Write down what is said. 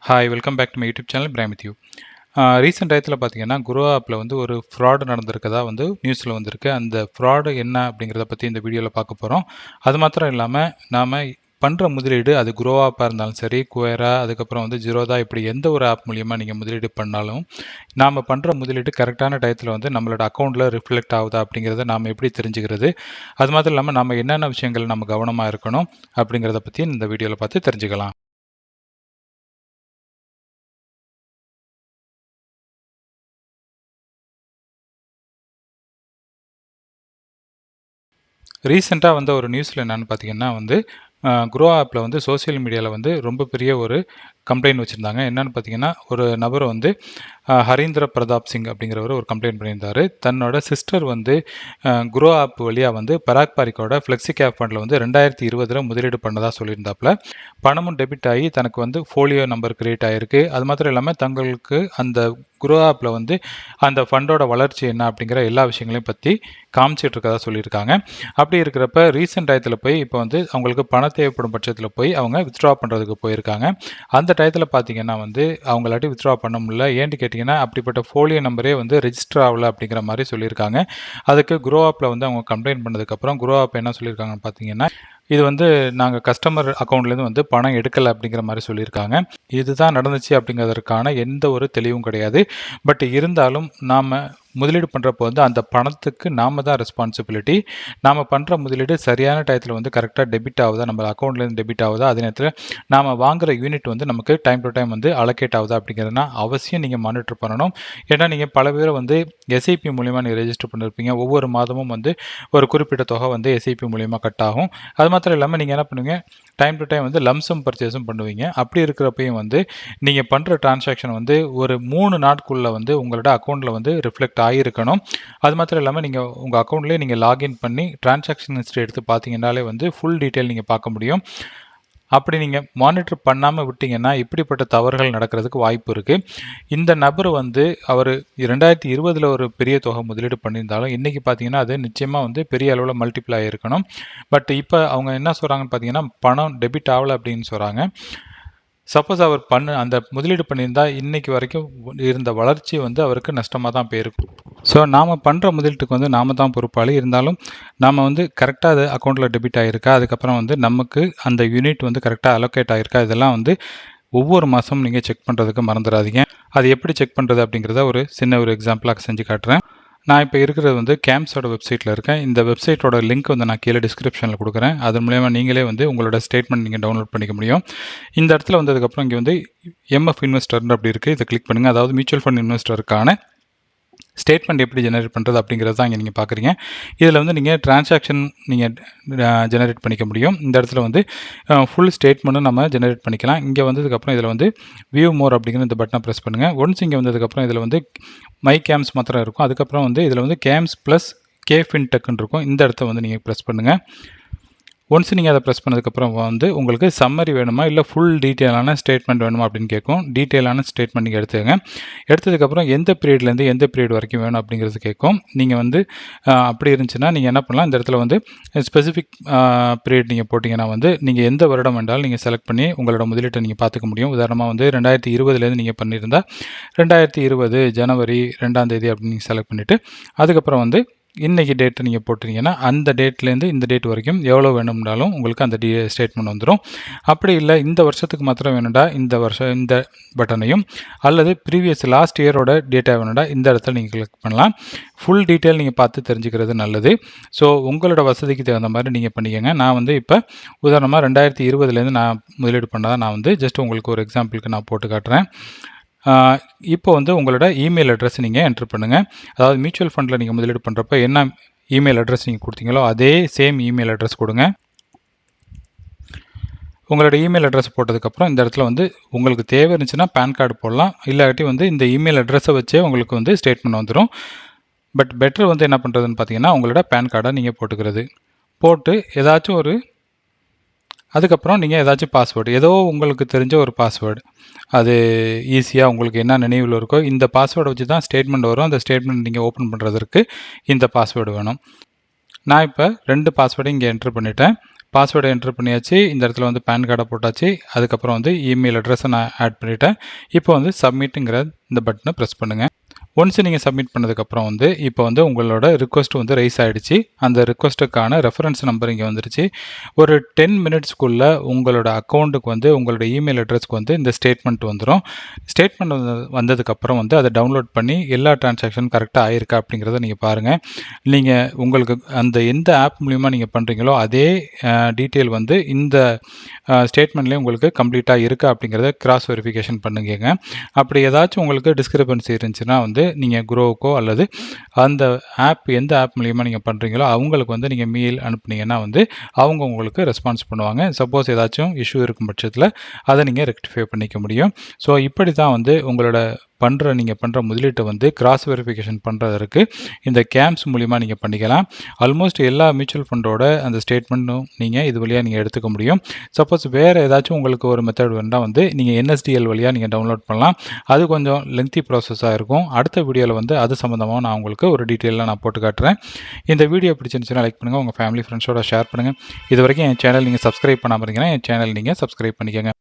Hi welcome back to my YouTube channel prime with you. Recent டயத்தில் பார்த்தீங்கன்னா grow ஆப்பில் வந்து ஒரு ஃப்ராடு நடந்திருக்கதா வந்து நியூஸில் வந்திருக்கு. அந்த ஃப்ராடு என்ன அப்படிங்கிறத பற்றி இந்த வீடியோவில் பார்க்க போகிறோம். அது மாத்திரம் இல்லாமல் நாம் பண்ணுற முதலீடு அது குரோ ஆப்பாக இருந்தாலும் சரி, குவேரா, அதுக்கப்புறம் வந்து ஜிரோதா, இப்படி எந்த ஒரு ஆப் மூலியமாக நீங்கள் முதலீடு பண்ணாலும் நாம் பண்ணுற முதலீடு கரெக்டான டயத்தில் வந்து நம்மளோட அக்கௌண்ட்டில் ரிஃப்ளெக்ட் ஆகுதா அப்படிங்கிறத நாம் எப்படி தெரிஞ்சுக்கிறது, அது மாத்திரம் இல்லாமல் நம்ம என்னென்ன விஷயங்கள் நம்ம கவனமாக இருக்கணும் அப்படிங்கிறத பற்றி இந்த வீடியோவில் பார்த்து தெரிஞ்சுக்கலாம். ரீசெண்டாக வந்த ஒரு நியூஸில் என்னென்னு பார்த்தீங்கன்னா வந்து குரோ ஆப்பில் வந்து சோசியல் மீடியாவில் வந்து ரொம்ப பெரிய ஒரு கம்ப்ளைண்ட் வச்சுருந்தாங்க. என்னென்னு பார்த்தீங்கன்னா, ஒரு நபர் வந்து ஹரீந்திர பிரதாப் சிங் அப்படிங்கிறவர் ஒரு கம்ப்ளைண்ட் பண்ணியிருந்தார். தன்னோட சிஸ்டர் வந்து குரோ ஆப் வழியாக வந்து பராக் பாரிக்கோட ஃப்ளெக்ஸி கேப் ஃபண்டில் வந்து 2020 முதலீடு பண்ணதாக சொல்லியிருந்தாப்புல. பணமும் டெபிட் ஆகி தனக்கு வந்து ஃபோலியோ நம்பர் கிரியேட் ஆகிருக்கு. அது மாத்திரம் இல்லாமல் தங்களுக்கு அந்த குரோ ஆப்பில் வந்து அந்த ஃபண்டோட வளர்ச்சி என்ன அப்படிங்கிற எல்லா விஷயங்களையும் பற்றி காமிச்சிட்டு இருக்கதா சொல்லியிருக்காங்க. அப்படி இருக்கிறப்ப ரீசெண்ட் டயத்தில் போய் இப்போ வந்து அவங்களுக்கு பணம் தேவைப்படும் பட்சத்தில் போய் அவங்க வித்ட்ரா பண்ணுறதுக்கு போயிருக்காங்க. அந்த டயத்தில் பார்த்தீங்கன்னா வந்து அவங்களாட்டி வித்ட்ரா பண்ண முடியல. ஏன்னு கேட்டிங்கன்னா, அப்படிப்பட்ட ஃபோலியோ நம்பரே வந்து ரெஜிஸ்டர் ஆகலை அப்படிங்கிற மாதிரி சொல்லியிருக்காங்க. அதுக்கு குரோ ஆப்பில் வந்து அவங்க கம்ப்ளைண்ட் பண்ணதுக்கப்புறம் குரோ ஆப் என்ன சொல்லியிருக்காங்கன்னு பார்த்தீங்கன்னா, இது வந்து நாங்கள் கஸ்டமர் அக்கௌண்ட்லேருந்து வந்து பணம் எடுக்கலை அப்படிங்கிற மாதிரி சொல்லியிருக்காங்க. இதுதான் நடந்துச்சு அப்படிங்கிறதுக்கான எந்த ஒரு தெளிவும் கிடையாது. பட் இருந்தாலும் நாம் முதலீடு பண்ணுறப்போ வந்து அந்த பணத்துக்கு நாம் தான் ரெஸ்பான்சிபிலிட்டி. நாம் பண்ணுற முதலீடு சரியான டயத்தில் வந்து கரெக்டாக டெபிட் ஆகுதா, நம்ம அக்கௌண்ட்லேருந்து டெபிட் ஆகுதா, அதே நேரத்தில் நாம் வாங்குகிற யூனிட் வந்து நமக்கு டைம் டு டைம் வந்து அலோகேட் ஆகுதா அப்படிங்கிறதுனா அவசியம் நீங்கள் மானிட்டர் பண்ணணும். ஏன்னா நீங்கள் பல பேர் வந்து எஸ்ஐபி மூலிமா நீங்கள் ரெஜிஸ்டர் பண்ணியிருப்பீங்க. ஒவ்வொரு மாதமும் வந்து ஒரு குறிப்பிட்ட தொகை வந்து எஸ்ஐபி மூலிமா கட் ஆகும். அது மாத்திரம் இல்லாமல் நீங்கள் என்ன பண்ணுவீங்க, டைம் டு டைம் வந்து லம்சம் பர்ச்சேஸும் பண்ணுவீங்க. அப்படி இருக்கிறப்பையும் வந்து நீங்கள் பண்ணுற டிரான்சாக்ஷன் வந்து ஒரு 3 நாட்குள்ளே வந்து உங்களோட அக்கௌண்ட்டில் வந்து ரிஃப்ளெக்ட் ஆகியிருக்கணும். அது மாத்திரம் இல்லாமல் நீங்கள் உங்கள் அக்கௌண்ட்லேயே நீங்கள் லாகின் பண்ணி டிரான்சாக்ஷன் ஹிஸ்ட்ரி எடுத்து பார்த்தீங்கன்னாலே வந்து ஃபுல் டீட்டெயில் நீங்கள் பார்க்க முடியும். அப்படி நீங்கள் மானிட்டர் பண்ணாமல் விட்டீங்கன்னா இப்படிப்பட்ட தவறுகள் நடக்கிறதுக்கு வாய்ப்பு இருக்குது. இந்த நபர் வந்து அவர் 2020 ஒரு பெரிய தொகை முதலீடு பண்ணியிருந்தாலும் இன்றைக்கி பார்த்தீங்கன்னா அது நிச்சயமாக வந்து பெரிய அளவில் மல்டிப்ளை ஆகிருக்கணும். பட் இப்போ அவங்க என்ன சொல்கிறாங்கன்னு பார்த்தீங்கன்னா, பணம் டெபிட் ஆகலை அப்படின்னு சொல்கிறாங்க. சப்போஸ் அவர் அந்த முதலீடு பண்ணியிருந்தா இன்னைக்கு வரைக்கும் இருந்த வளர்ச்சி வந்து அவருக்கு நஷ்டமாக தான் போயிருக்கும். ஸோ நாம் பண்ணுற முதலீட்டுக்கு வந்து நாம் தான் பொறுப்பாளி. இருந்தாலும் நாம் வந்து கரெக்டாக அது அக்கௌண்ட்டில் டெபிட் ஆகிருக்கா, அதுக்கப்புறம் வந்து நமக்கு அந்த யூனிட் வந்து கரெக்டாக அலோகேட் ஆகிருக்கா, இதெல்லாம் வந்து ஒவ்வொரு மாதமும் நீங்கள் செக் பண்ணுறதுக்கு மறந்துடாதீங்க. அது எப்படி செக் பண்ணுறது அப்படிங்கிறத ஒரு சின்ன ஒரு எக்ஸாம்பிளாக செஞ்சு காட்டுறேன். நான் இப்போ இருக்கிறது வந்து கேம்ஸோட வெப்சைட்டில் இருக்கேன். இந்த வெப்சைட்டோட லிங்க் வந்து நான் கீழே டிஸ்கிரிப்ஷனில் கொடுக்குறேன். அது மூலயமா நீங்களே வந்து உங்களோட ஸ்டேட்மெண்ட் நீங்கள் டவுன்லோட் பண்ணிக்க முடியும். இந்த இடத்துல வந்ததுக்கப்புறம் இங்கே வந்து எம்எஃப் இன்வெஸ்டர்னு அப்படி இருக்குது, இதை கிளிக் பண்ணுங்கள். அதாவது மியூச்சுவல் ஃபண்ட் இன்வெஸ்டருக்கான ஸ்டேட்மெண்ட் எப்படி ஜெனரேட் பண்ணுறது அப்படிங்கிறது தான் இங்கே நீங்கள் பார்க்குறீங்க. இதில் வந்து நீங்கள் டிரான்சாக்ஷன் நீங்கள் ஜெனரேட் பண்ணிக்க முடியும். இந்த இடத்துல வந்து ஃபுல் ஸ்டேட்மெண்ட்டும் நம்ம ஜெனரேட் பண்ணிக்கலாம். இங்கே வந்ததுக்கப்புறம் இதில் வந்து வியூ மோர் அப்படிங்கிற இந்த பட்டனை ப்ரெஸ் பண்ணுங்கள். ஒன்ஸ் இங்கே வந்ததுக்கப்புறம் இதில் வந்து மை கேம்ஸ் மாத்திரம் இருக்கும். அதுக்கப்புறம் வந்து இதில் வந்து கேம்ஸ் ப்ளஸ் கே ஃபின்டெக்னு இருக்கும். இந்த இடத்த வந்து நீங்கள் ப்ரெஸ் பண்ணுங்கள். ஒன்ஸ் நீங்கள் அதை ப்ரெஸ் பண்ணதுக்கப்புறம் வந்து உங்களுக்கு சம்மரி வேணுமா இல்லை ஃபுல் டீட்டெயிலான ஸ்டேட்மெண்ட் வேணுமா அப்படின்னு கேட்கும். டீட்டெயிலான ஸ்டேட்மெண்ட் நீங்கள் எடுத்துக்கங்க. எடுத்ததுக்கப்புறம் எந்த பீரியட்லேருந்து எந்த பீரியட் வரைக்கும் வேணும் அப்படிங்கிறது கேட்கும். நீங்கள் வந்து அப்படி இருந்துச்சுன்னா நீங்கள் என்ன பண்ணலாம், இந்த இடத்துல வந்து ஸ்பெசிஃபிக் பீரியட் நீங்கள் போட்டிங்கன்னா வந்து நீங்கள் எந்த வருடம் வேண்டாலும் நீங்கள் செலக்ட் பண்ணி உங்களோட முதலீட்டை நீங்கள் பார்த்துக்க முடியும். உதாரணமாக வந்து 2020 நீங்கள் பண்ணியிருந்தால் 2020 ஜனவரி 2ஆம் தேதி அப்படின்னு நீங்கள் செலக்ட் பண்ணிவிட்டு அதுக்கப்புறம் வந்து இன்றைக்கி டேட்டு நீங்கள் போட்டிருந்தீங்கன்னா அந்த டேட்லேருந்து இந்த டேட் வரைக்கும் எவ்வளோ வேணும்னாலும் உங்களுக்கு அந்த ஸ்டேட்மெண்ட் வந்துடும். அப்படி இல்லை இந்த வருஷத்துக்கு மாத்திரம் வேணும்டா இந்த வருஷம் இந்த பட்டனையும், அல்லது ப்ரீவியஸ் லாஸ்ட் இயரோட டேட்டா வேணும்டா இந்த இடத்துல நீங்கள் கிளிக் பண்ணலாம். ஃபுல் டீட்டெயில் நீங்கள் பார்த்து தெரிஞ்சுக்கிறது நல்லது. ஸோ உங்களோட வசதிக்கு தகுந்த மாதிரி நீங்கள் பண்ணிக்கோங்க. நான் வந்து இப்போ உதாரணமாக 2020 நான் முதலீடு பண்ணாதான் நான் வந்து ஜஸ்ட் உங்களுக்கு ஒரு எக்ஸாம்பிளுக்கு நான் போட்டு காட்டுறேன். இப்போ வந்து உங்களோட இமெயில் அட்ரஸ் நீங்கள் என்ட்ரு பண்ணுங்கள். அதாவது மியூச்சுவல் ஃபண்டில் நீங்கள் முதலீடு பண்ணுறப்ப என்ன இமெயில் அட்ரஸ் நீங்கள் கொடுத்தீங்களோ அதே சேம் இமெயில் அட்ரஸ் கொடுங்க. உங்களோட இமெயில் அட்ரஸ் போட்டதுக்கப்புறம் இந்த இடத்துல வந்து உங்களுக்கு தேவை இருந்துச்சுன்னா பேன் கார்டு போடலாம். இல்லாட்டி வந்து இந்த இமெயில் அட்ரஸை வச்சே உங்களுக்கு வந்து ஸ்டேட்மெண்ட் வந்துடும். பட் பெட்டர் வந்து என்ன பண்ணுறதுன்னு பார்த்தீங்கன்னா, உங்களோட பேன் கார்டை நீங்கள் போட்டுக்கிறது. போட்டு ஏதாச்சும் ஒரு அதுக்கப்புறம் நீங்கள் ஏதாச்சும் பாஸ்வேர்டு, ஏதோ உங்களுக்கு தெரிஞ்ச ஒரு பாஸ்வேர்டு, அது ஈஸியாக உங்களுக்கு என்ன நினைவில் இருக்கோ இந்த பாஸ்வேர்டை வச்சு தான் ஸ்டேட்மெண்ட் வரும். அந்த ஸ்டேட்மெண்ட் நீங்கள் ஓப்பன் பண்ணுறதுக்கு இந்த பாஸ்வேர்டு வேணும். நான் இப்போ 2 பாஸ்வேர்டு இங்கே என்ட்ரு பண்ணிட்டேன். பாஸ்வேர்டை என்டர் பண்ணியாச்சு. இந்த இடத்துல வந்து பேன் கார்டை போட்டாச்சு. அதுக்கப்புறம் வந்து இமெயில் அட்ரஸை நான் ஆட் பண்ணிட்டேன். இப்போ வந்து சப்மிட்டுங்கிற இந்த பட்டனை ப்ரெஸ் பண்ணுங்கள். ஒன்ஸ் நீங்கள் சப்மிட் பண்ணதுக்கப்புறம் வந்து இப்போ வந்து உங்களோட ரிக்வஸ்ட் வந்து ரைஸ் ஆகிடுச்சு. அந்த ரிக்வஸ்ட்டுக்கான ரெஃபரன்ஸ் நம்பர் இங்கே வந்துருச்சு. ஒரு 10 மினிட்ஸ்க்குள்ளே உங்களோட அக்கௌண்ட்டுக்கு வந்து உங்களோட இமெயில் அட்ரஸ்க்கு வந்து இந்த ஸ்டேட்மெண்ட் வந்துடும். ஸ்டேட்மெண்ட் வந்ததுக்கப்புறம் வந்து அதை டவுன்லோட் பண்ணி எல்லா டிரான்சாக்ஷன் கரெக்டாக ஆயிருக்கா அப்படிங்கிறத நீங்கள் பாருங்கள். நீங்கள் உங்களுக்கு அந்த எந்த ஆப் மூலிமா நீங்கள் பண்ணுறீங்களோ அதே டீட்டெயில் வந்து இந்த ஸ்டேட்மெண்ட்லேயே உங்களுக்கு கம்ப்ளீட்டாக இருக்கா அப்படிங்கிறத கிராஸ் வெரிஃபிகேஷன் பண்ணுங்க. அப்படி ஏதாச்சும் உங்களுக்கு டிஸ்கிரிபன்சி இருந்துச்சுன்னா வந்து நீங்கள் குரோவுக்கோ அல்லது அந்த ஆப் எந்த ஆப் மூலியமாக நீங்கள் பண்ணுறீங்களோ அவங்களுக்கு வந்து நீங்கள் மெயில் அனுப்புனீங்கன்னா வந்து அவங்க உங்களுக்கு ரெஸ்பான்ஸ் பண்ணுவாங்க. சப்போஸ் ஏதாச்சும் இஷ்யூ இருக்கும் பட்சத்தில் அதை நீங்கள் ரெக்டிஃபை பண்ணிக்க முடியும். ஸோ இப்படி தான் வந்து உங்களோட நீங்கள் பண்ணுற முதலீட்டை வந்து கிராஸ் வெரிஃபிகேஷன் பண்ணுறதற்கு இந்த கேம்ப்ஸ் மூலிமா நீங்கள் பண்ணிக்கலாம். ஆல்மோஸ்ட் எல்லா மியூச்சுவல் ஃபண்டோட அந்த ஸ்டேட்மெண்ட்டும் நீங்கள் இது வழியாக நீங்கள் எடுத்துக்க முடியும். சப்போஸ் வேறு ஏதாச்சும் உங்களுக்கு ஒரு மெத்தட் வேண்டாம் வந்து நீங்கள் NSDL வழியாக நீங்கள் டவுன்லோட் பண்ணலாம். அது கொஞ்சம் லென்த்தி ப்ராசஸாக இருக்கும். அடுத்த வீடியோவில் வந்து அது சம்மந்தமாக நான் உங்களுக்கு ஒரு டீட்டெயிலாக நான் போட்டு காட்டுறேன். இந்த வீடியோ பிடிச்சிருந்துச்சுன்னா லைக் பண்ணுங்கள், உங்கள் ஃபேமிலி ஃப்ரெண்ட்ஸோட ஷேர் பண்ணுங்கள். இது வரைக்கும் என் சேனல் நீங்கள் சப்ஸ்கிரைப் பண்ணாமல் இருந்தீங்கன்னா என் சேனல் நீங்கள் சப்ஸ்கிரைப் பண்ணிக்கோங்க.